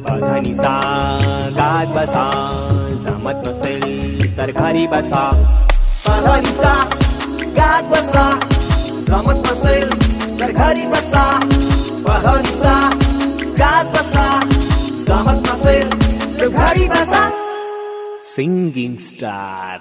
पाधानिसा गात बसा, जमत नसेल तर घरी बसा. पाधानिसा गात बसा, जमत नसेल तर घरी बसा. पाधानिसा गात बसा, जमत नसेल तर घरी बसा. Singing star.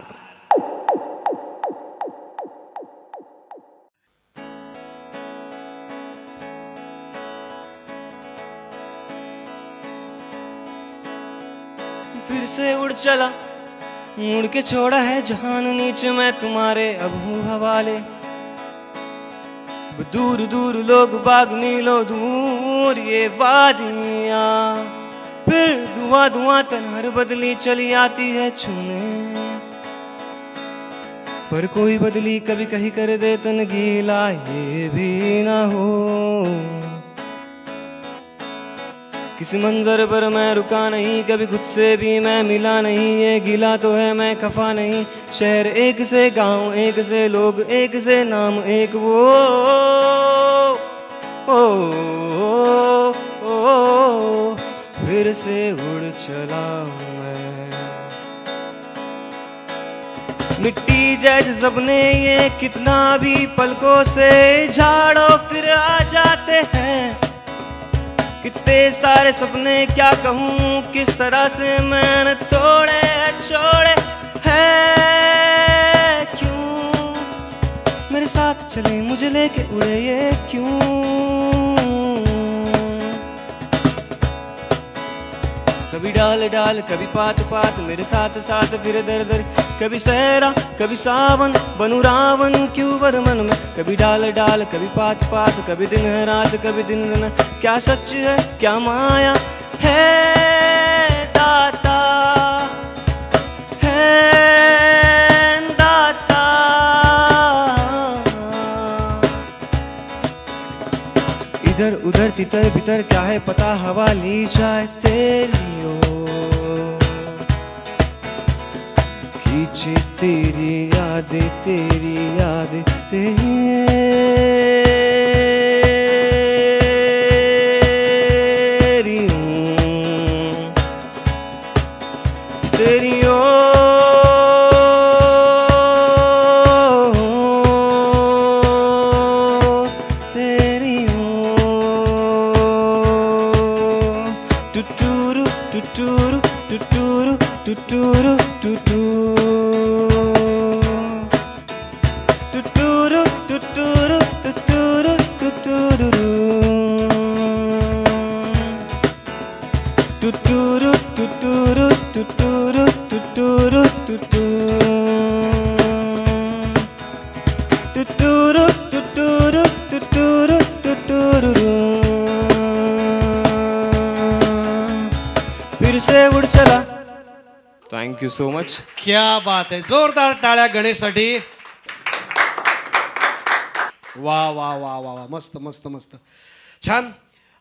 फिर से उड़ चला, मुड़ के छोड़ा है जहान नीचे मैं तुम्हारे अब हूँ हवाले. दूर दूर लोग बाग मीलों दूर ये वादियाँ, फिर धुआं धुआं तनहर बदली चली आती है छूने. पर कोई बदली कभी कहीं कर दे तन गीला ये भी ना हो. किसी मंजर पर मैं रुका नहीं, कभी खुद से भी मैं मिला नहीं. ये गिला तो है मैं खफा नहीं. शहर एक से गांव एक से लोग एक से नाम एक वो. ओ, ओ, ओ, ओ, फिर से उड़ चला मैं. मिट्टी जैसे सपने ये कितना भी पलकों से झाड़ो फिर आ जाते हैं. कितने सारे सपने क्या कहूँ, किस तरह से मैंने तोड़े छोड़े हैं. क्यों मेरे साथ चले मुझे लेके उड़े ये क्यों. कभी डाल डाल कभी पात पात मेरे साथ साथ फिर दर दर. कभी सहरा कभी सावन बनू रावण क्यों बरमन में. कभी डाल डाल कभी पात पात, कभी दिन है रात कभी दिन दिन. क्या सच है क्या माया है दाता, है दाता. इधर उधर तितर बितर क्या है पता, हवा ली जाए तेरी ओर. खींचे तेरी यादें तेरी यादें तेरी फिर से उड़ चला. Thank you so much. क्या बात है, जोरदार टाळ्या गणेशसाठी. वा वा वा वा वा, मस्त मस्त मस्त छान.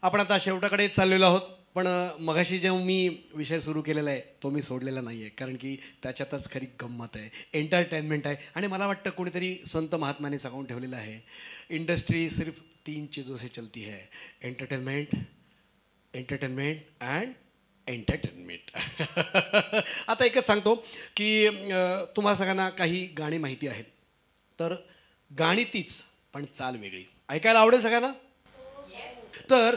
आपण आता शेवटाकडे चाललेलो आहोत, पण मगाशी जेव्हा मी विषय सुरू केलेला आहे तो मी सोडलेला नाही आहे, कारण की त्याच्यातच खरी गंमत आहे, एंटरटेनमेंट आहे. आणि मला वाटतं कोणीतरी संत महात्माने सांगून ठेवलेलं आहे, इंडस्ट्री सिर्फ 3 चीज़ों से चलती है, एंटरटेनमेंट, एंटरटेनमेंट अँड एंटरटेनमेंट. आता एकच सांगतो की तुम्हाला सगळ्यांना काही गाणी माहिती आहेत, तर गाणी तीच पण चाल वेगळी. ऐकायला आवडेल सगळ्यांना? तर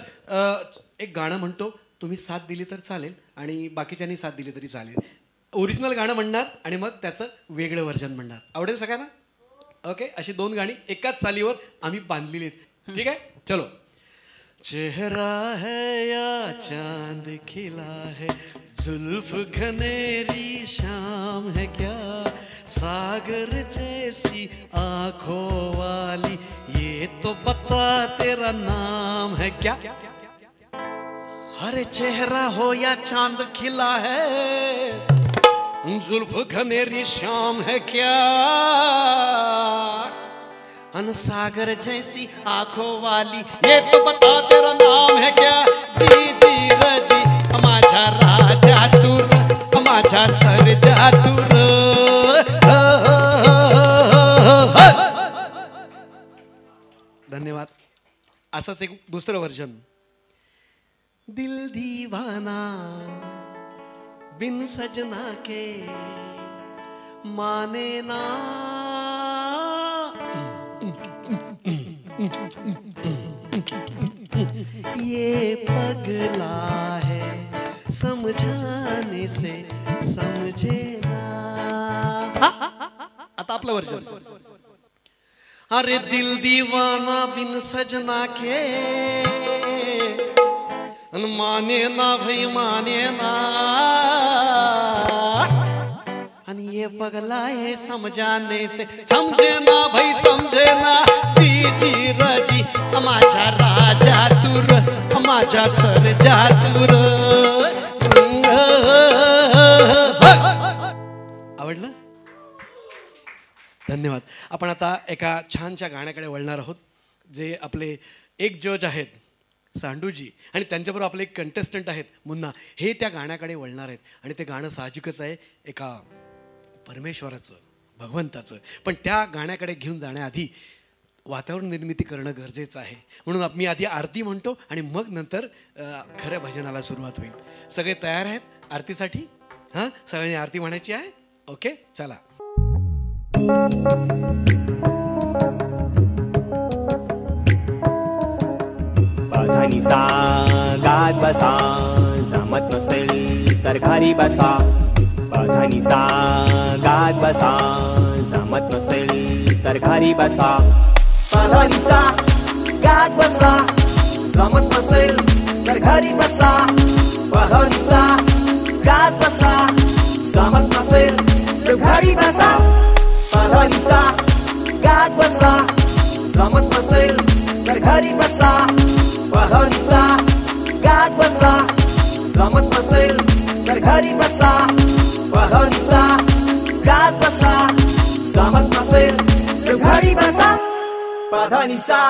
एक गाणं म्हणतो, तुम्ही साथ दिली तर चालेल आणि बाकीच्यांनी साथ दिली तरी चालेल. ओरिजिनल गाणं म्हणणार आणि मग त्याचं वेगळं व्हर्जन म्हणणार. आवडेल सगळ्यांना? ओके. अशी 2 गाणी एकाच चालीवर आम्ही बांधलेली आहेत. ठीक आहे, चलो. चेहरा है या चांद खिला है, जुल्फ घनेरी शाम है क्या, सागर जैसी आंखों वाली ये तो बता तेरा नाम है क्या. अरे चेहरा हो या चांद खिला है, जुल्फ घनेरी शाम है क्या, अन सागर जैसी आंखों वाली ये तो बता तेरा नाम है क्या. जी जी रजी माझा राजा तू र, माझा सर्जा तू र. धन्यवाद. असंच एक दुसरं वर्जन. दिल दीवाना बिन सजना के माने ना, ये पगला है समझाने से समझे ना. आता आपलं वर्जन. अरे दिल दीवाना बिन सजना के माने ना भाई माने ना, आणि ये पगला है समझाने से समझे ना भाई समझे ना. जी जी रजी माझा राजा तुर माझा सरजा तुर. आवडलं? धन्यवाद. आपण आता एका छानच्या गाण्याकडे वळणार आहोत, जे आपले एक जज आहेत सांडूजी आणि त्यांच्याबरोबर आपले एक कंटेस्टंट आहेत मुन्ना, हे त्या गाण्याकडे वळणार आहेत. आणि ते गाणं साहजिकच आहे एका परमेश्वराचं, भगवंताचं. पण त्या गाण्याकडे घेऊन जाण्याआधी वातावरण निर्मिती करणं गरजेचं आहे. म्हणून मी आधी आरती म्हणतो आणि मग नंतर खऱ्या भजनाला सुरुवात होईल. सगळे तयार आहेत आरतीसाठी? हां, सगळ्यांनी आरती म्हणायची आहे? ओके, चला. पाधानी सा गात बसा, जमत नसेल तर घरी बसा. पाधानी सा गात बसा, जमत नसेल तर घरी बसा. पाधानी सा गात बसा, जमत नसेल तर घरी बसा. पाधानी सा गात बसा, जमत नसेल तर घरी बसा. पाधानी सा गात बसा, जमत नसेल तर घरी बसा. पाधानी सा गात बसा, जमत नसेल तर घरी बसा. पाधानी सा गात बसा, जमत नसेल तर घरी बसा. पाधानी सा